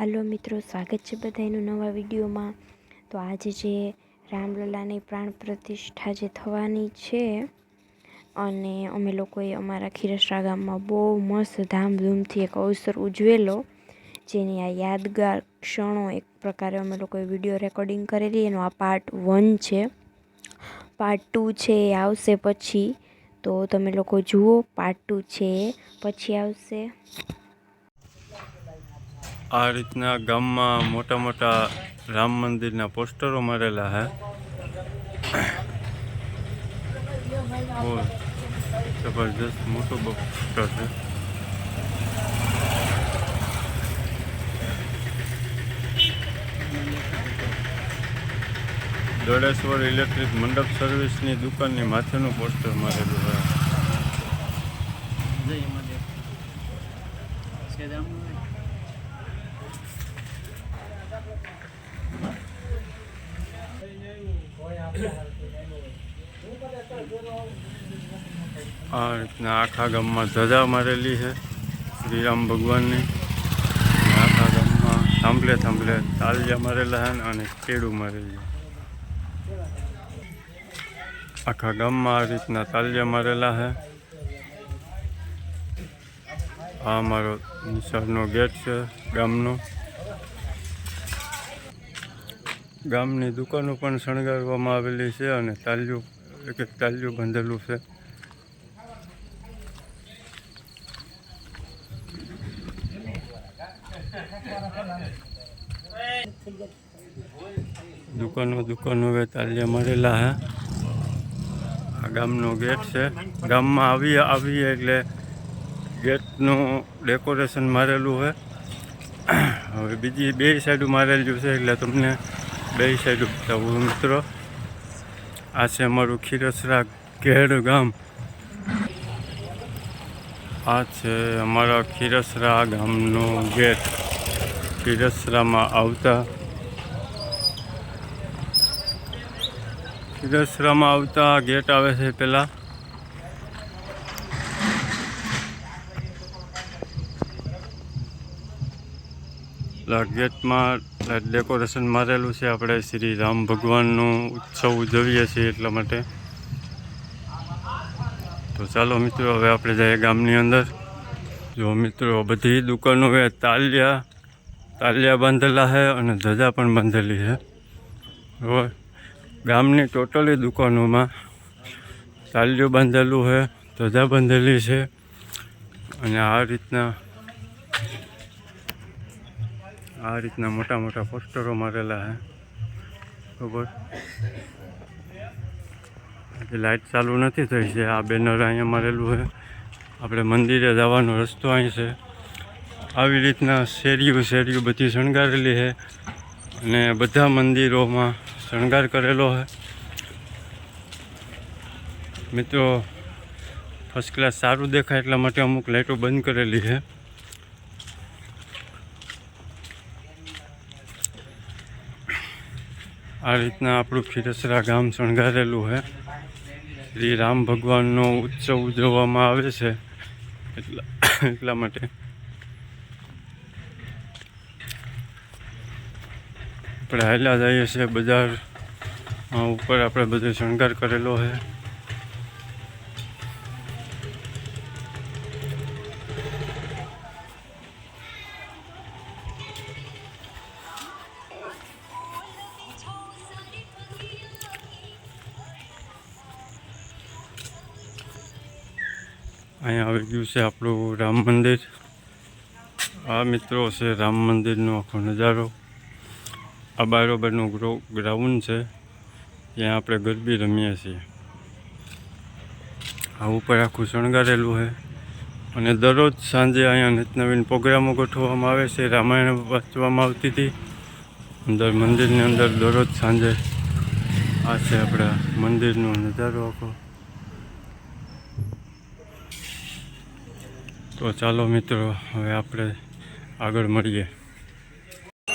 હાલો મિત્રો, સ્વાગત છે બધાનું નવા વિડીયોમાં। તો આજે જે રામલલાની પ્રાણ પ્રતિષ્ઠા જે થવાની છે અને અમે લોકોએ અમારા ખીરસરા ગામમાં બહુ મસ્ત ધામધૂમથી એક અવસર ઉજવેલો, જેની આ યાદગાર ક્ષણો એક પ્રકારે અમે લોકોએ વિડીયો રેકોર્ડિંગ કરેલી। એનો આ પાર્ટ 1 છે। પાર્ટ 2 છે એ આવશે પછી, તો તમે લોકો જુઓ। પાર્ટ 2 છે પછી આવશે। આ રીતના ગામમાં મોટા મોટા રામ મંદિરના પોસ્ટરો મારેલા હે। બહુ જબરજસ્ત મોટું પોસ્ટર છે। દોડેશ્વર ઇલેક્ટ્રિક મંડપ સર્વિસની દુકાનની માથેનું પોસ્ટર મારેલું છે। આ રીતના આખા ગામમાં ધજા મારેલી છે શ્રીરામ ભગવાનની। આખા ગામમાં થાંભલે થાંભલે તાલિયા મારેલા છે અને કેળું મારેલી છે। આખા ગામમાં આ રીતના તાલિયા મારેલા છે। આ અમારો નિશાળનો ગેટ છે ગામનો। ગામની દુકાનો પણ શણગારવામાં આવેલી છે અને તાલિયું એક એક તાલિયું બાંધેલું છે। દુકાનો હવે તાલિયા મારેલા હે। આ ગામનો ગેટ છે। ગામમાં આવીએ એટલે ગેટનું ડેકોરેશન મારેલું છે। હવે બીજી બે સાઈડ મારેલું છે એટલે તમને બે સાઈડ બતાવું મિત્રો। આ છે અમારું ખીરસરા ઘેડ ગામ। આ છે અમારા ખીરસરા ગામનો ગેટ। ખીરસરામાં આવતા ગેટ આવે છે પહેલાં। ગેટમાં ડેકોરેશન મારેલું છે। આપણે શ્રી રામ ભગવાનનું ઉત્સવ ઉજવીએ છીએ એટલા માટે। તો ચાલો મિત્રો, હવે આપણે જઈએ ગામની અંદર। જો મિત્રો, બધી દુકાનો તાલિયા બાંધેલા છે અને ધજા પણ બાંધેલી છે। હવે ગામની ટોટલી દુકાનોમાં તાલિયું બાંધેલું છે, ધજા બાંધેલી છે અને આ રીતના મોટા મોટા પોસ્ટરો મારેલા છે। બરાબર, લાઇટ ચાલુ નથી થઈ છે। આ બેનર અહીંયા મારેલું છે। આપણે મંદિરે જવાનો રસ્તો અહીં છે। આવી રીતના શેરીઓ બધી શણગારેલી છે અને બધા મંદિરોમાં શણગાર કરેલો છે। મિત્રો, ફર્સ્ટ ક્લાસ સારું દેખાય એટલા માટે અમુક લાઇટો બંધ કરેલી છે। આ રીતના આપણું ખીરસરા ગામ શણગારેલું છે। શ્રી રામ ભગવાનનો ઉત્સવ ઉજવવામાં આવે છે એટલા માટે। આપણે હાલ્યા જઈએ છીએ બજાર ઉપર। આપણે બધો શણગાર કરેલો છે। અહીંયા આવી ગયું છે આપણું રામ મંદિર। આ મિત્રો છે રામ મંદિરનો આખો નજારો। આ બરાબરનું ગ્રાઉન્ડ છે, ત્યાં આપણે ગરબી રમીએ છીએ। આ ઉપર આખું શણગારેલું છે અને દરરોજ સાંજે અહીંયા નિત નવીન પ્રોગ્રામો ગોઠવવામાં આવે છે। રામાયણ વાંચવામાં આવતી હતી અંદર મંદિરની અંદર દરરોજ સાંજે। આ છે આપણા મંદિરનો નજારો આખો। તો ચાલો મિત્રો, હવે આપણે આગળ મળીએ।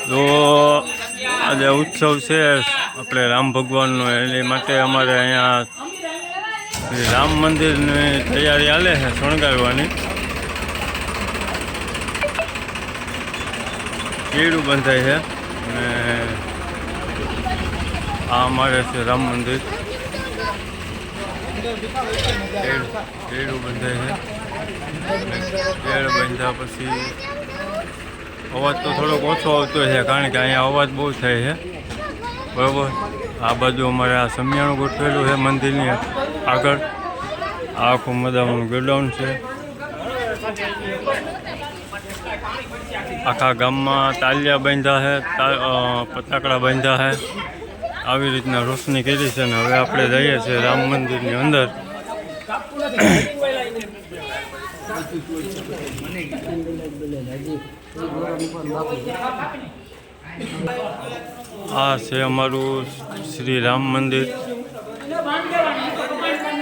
તો આજે ઉત્સવ છે આપણે રામ ભગવાનનો, એની માટે અમારે અહીંયા રામ મંદિરની તૈયારી ચાલે છે શણગારવાની। કેળું બંધાય છે અને આ અમારે છે રામ મંદિર. કેળું બંધાય છે. કેળ બાંધ્યા પછી અવાજ તો થોડોક ઓછો આવતો છે કારણ કે અહીંયા અવાજ બહુ થાય છે. બરાબર. આ બાજુ અમારે આ સમિયાણું ગોઠવેલું છે મંદિરની આગળ. આ આખું મદાનું ગોડાઉન છે. આખા ગામમાં તાલિયા બાંધ્યા છે, પતાકડા બાંધ્યા છે. આવી રીતના રોશની કરી છે ને હવે આપણે જઈએ છીએ રામ મંદિરની અંદર. આ છે અમારું શ્રી રામ મંદિર.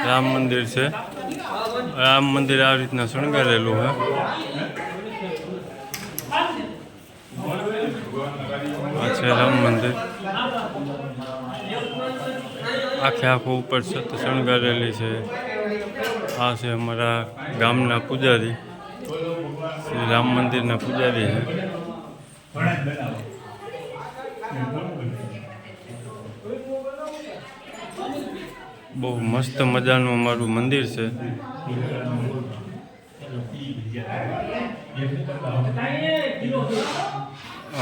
રામ મંદિર છે. રામ મંદિર આ રીતના શણગારેલું છે. આ છે રામ મંદિર. આખે આખું ઉપર છત શણગારેલી છે. આ છે અમારા ગામના પૂજારી, શ્રી રામ મંદિરના પૂજારી છે. બહુ મસ્ત મજાનું અમારું મંદિર છે.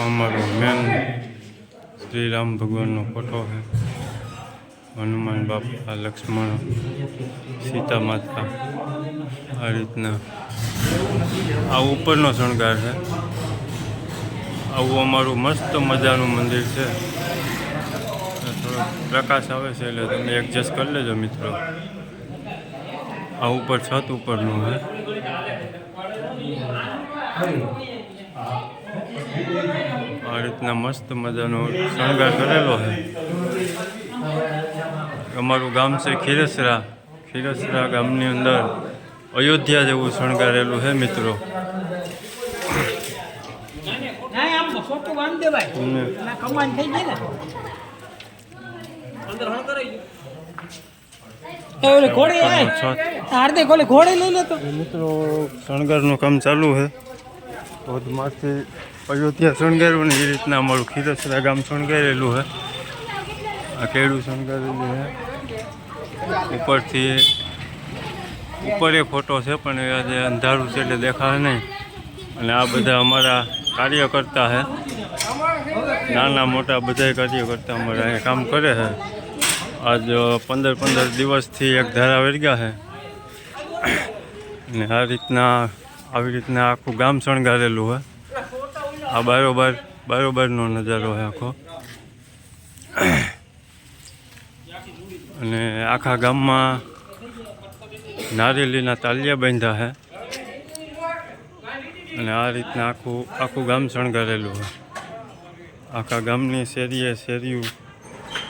અમારું મેન શ્રી રામ ભગવાનનો ફોટો છે. હનુમાન બાપા, લક્ષ્મણ, સીતા માતા. આ રીતના આ ઉપરનો શણગાર છે. આવું અમારું મસ્ત મજાનું મંદિર છે. થોડો પ્રકાશ આવે છે એટલે તમે એડજસ્ટ કરી લેજો મિત્રો. આ ઉપર છત ઉપરનું છે. આ રીતના મસ્ત મજાનો શણગાર કરેલો છે. અમારું ગામ છે ખીરસરા. ખીરસરા ગામની અંદર અયોધ્યા જેવું શણગારેલું છે મિત્રો. મિત્રો શણગારનું કામ ચાલુ છે. ધોધમાંથી અયોધ્યા શણગાર્યું ને એ રીતના અમારું ખીરસરા ગામ શણગારેલું છે. આ કેળું શણગારેલું છે. ઉપરથી ઉપર એક ફોટો છે પણ આજે અંધારું છે એટલે દેખાય નહીં. અને આ બધા અમારા કાર્યકર્તા છે, નાના મોટા બધા કાર્યકર્તા અમારા અહીંયા કામ કરે છે. આજ 15 દિવસથી એક ધારા વર્ગ્યા છે. અને આવી રીતના આખું ગામ શણગારેલું છે. આ બારોબારનો નજારો છે આખો. અને આખા ગામમાં નારિયેળીના તાલિયા બાંધ્યા છે. અને આ રીતના આખું ગામ શણગારેલું છે. આખા ગામની શેરીયું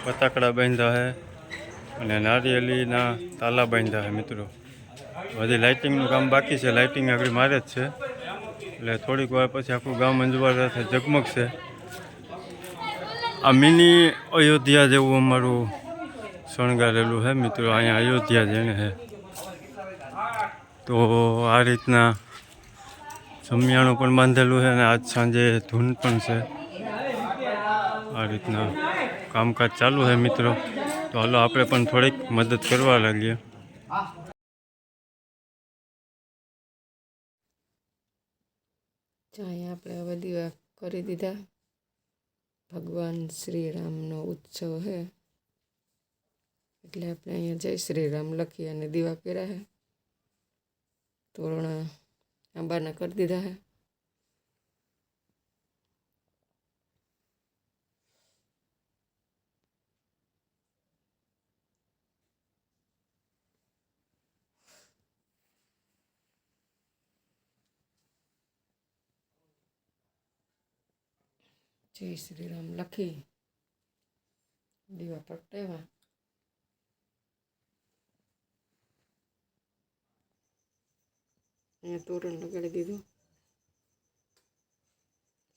પતાકડા બાંધ્યા છે અને નારિયેળીના તાલા બાંધ્યા છે મિત્રો. હજી લાઇટિંગનું કામ બાકી છે. લાઇટિંગ આગળ મારે જ છે એટલે થોડીક વાર પછી આખું ગામ અંજવાળાથી ઝગમગશે. આ મિની અયોધ્યા જેવું અમારું શણગારેલું છે મિત્રો. અહીંયા અયોધ્યા જેને છે તો આ રીતના સમિયાણું પણ બાંધેલું છે અને આજ સાંજે ધૂન પણ છે. આ રીતના કામકાજ ચાલુ છે મિત્રો. તો હાલો આપણે પણ થોડીક મદદ કરવા લાગીએ. અહીંયા આપણે હવે દીવા કરી દીધા. ભગવાન શ્રી રામનો ઉત્સવ છે એટલે આપણે અહીંયા જય શ્રી રામ લખી અને દીવા કર્યા છે. તોરણ આંબાના કરી દીધા છે. જય શ્રી રામ લખી દીવા પ્રગટાવ્યા. અહીંયા તોરણ લગાડી દીધું.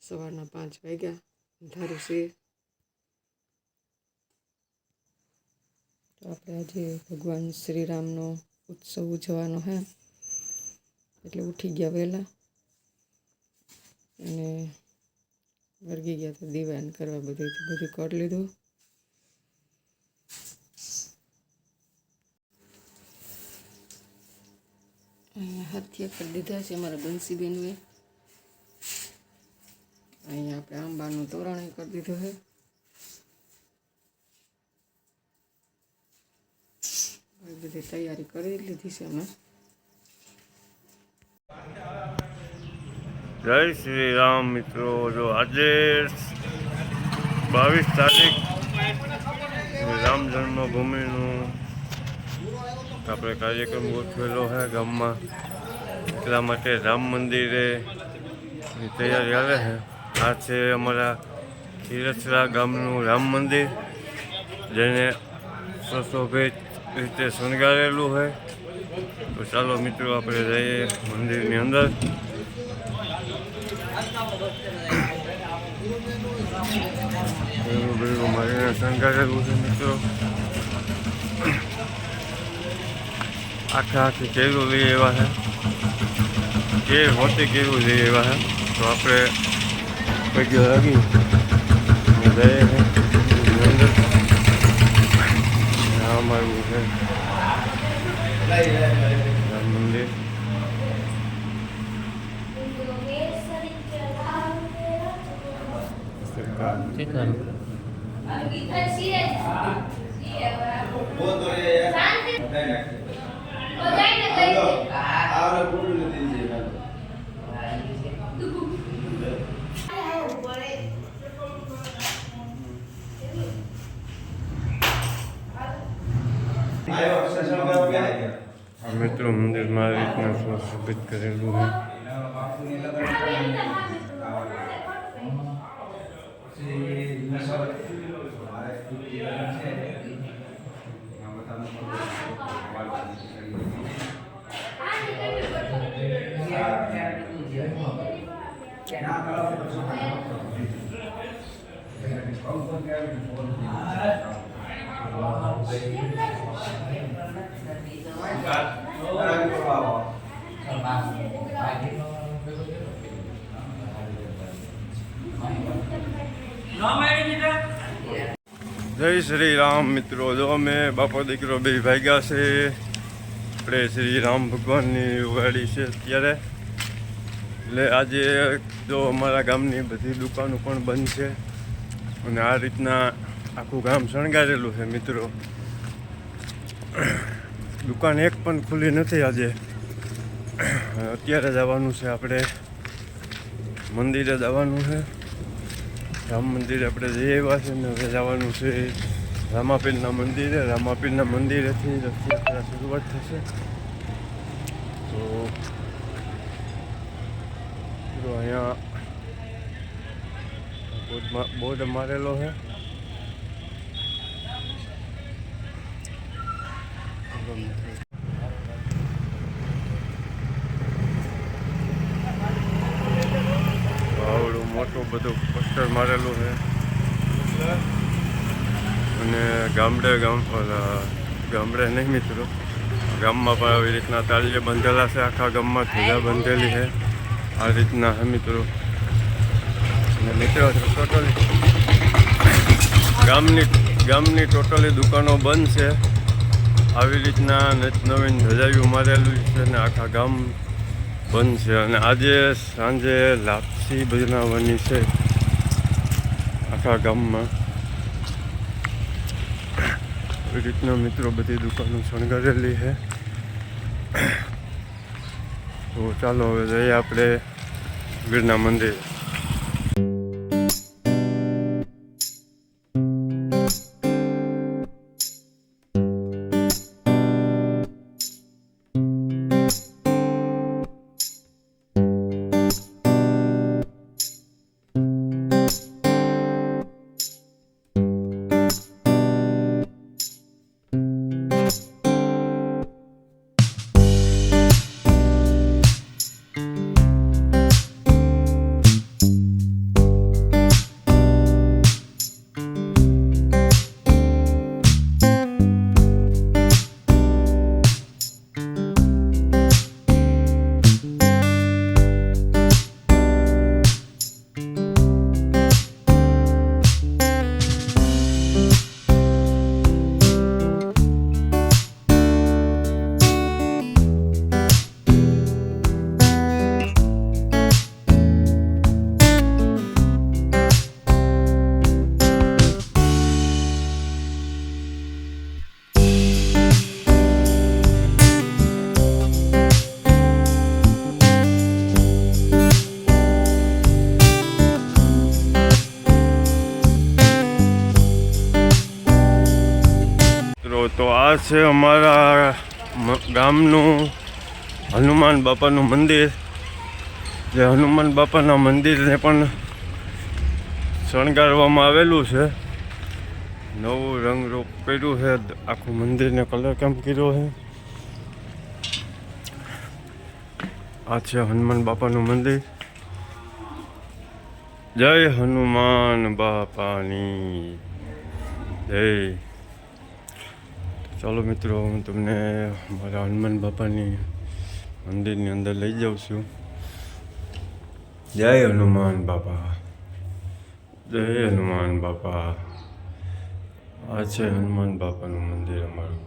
સવારના 5 વાગ્યા. ધારું છે તો આપણે આજે ભગવાન શ્રી રામનો ઉત્સવ ઉજવવાનો છે એટલે ઉઠી ગયા વહેલા અને વર્ગી ગયા તો દીવાન કરવા બધું કરી લીધું. અહીંયા હાથિયા કરી દીધા છે અમારા બંસીબેનએ. અહીંયા આપણે આંબાનું તોરણ કરી દીધું છે. બધી તૈયારી કરી લીધી છે અમે. જય શ્રી રામ મિત્રો. જો આજે 22 તારીખ રામ જન્મભૂમિનું આપણે કાર્યક્રમ ગોઠવેલો છે ગામમાં. એટલા માટે રામ મંદિરે તૈયારી હાલે છે. આ છે અમારા ખીરસરા ગામનું રામ મંદિર, જેને સુશોભિત રીતે શણગારેલું છે. તો ચાલો મિત્રો આપણે જઈએ મંદિરની અંદર. બધું મારીને શણગારેલું છે મિત્રો. આખી કેરું લઈ આવ્યા છે, કેર મોટી કેરું લઈ આવ્યા છે. તો આપણે પગે લાગી જઈએ અંદર. અમારું છે રામ મંદિર. મિત્રો મંદિરમાં આ રીતના સુશોભિત કરેલું છે. જય શ્રી રામ મિત્રો. જો અમે બાપો દીકરો બે ભાગ્યા છે. આપણે શ્રી રામ ભગવાનની ઉગાડી છે અત્યારે. એટલે આજે જો અમારા ગામની બધી દુકાનો પણ બંધ છે અને આ રીતના આખું ગામ શણગારેલું છે મિત્રો. દુકાન એક પણ ખુલ્લી નથી આજે. અત્યારે જવાનું છે આપણે મંદિરે જવાનું છે. રામ મંદિરે આપણે જઈ આવ્યા છે ને હવે જવાનું છે રામાપીરના મંદિરે. રામાપીરના મંદિરેથી રથયાત્રા શરૂઆત થશે. તો અહીંયા બોર્ડ મારેલો છે. આવડું મોટું બધું પોસ્ટર મારેલું છે. અને ગામડે નહીં મિત્રો, ગામમાં પણ આવી રીતના તાળીએ બંધેલા છે. આખા ગામમાં ધજા બંધેલી છે આ રીતના છે મિત્રો. અને મિત્રો ટોટલી ગામની ટોટલી દુકાનો બંધ છે. આવી રીતના નવીન ધજાયું મારેલું છે ને આખા ગામ બંધ છે. અને આજે સાંજે લાપસી બનાવવાની છે આખા ગામમાં. એ રીતના મિત્રો બધી દુકાનો શણગારેલી છે. તો ચાલો હવે જઈએ આપણે ગીરના મંદિર. તો આ છે અમારા ગામનું હનુમાન બાપાનું મંદિર. જે હનુમાન બાપાના મંદિરને પણ શણગારવામાં આવેલું છે. નવું રંગરૂપ કર્યું છે, આખું મંદિરને કલર કામ કર્યો છે. આ છે હનુમાન બાપાનું મંદિર. જય હનુમાન બાપાની જય. ચાલો મિત્રો, હું તમને મારા હનુમાન બાપાની મંદિરની અંદર લઈ જાઉં છું. જય હનુમાન બાપા, જય હનુમાન બાપા. આ છે હનુમાન બાપાનું મંદિર અમારું.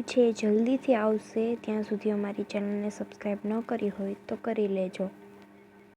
છે જલ્દીથી આવશે. ત્યાં સુધી અમારી ચેનલને સબસ્ક્રાઈબ ન કરી હોય તો કરી લેજો.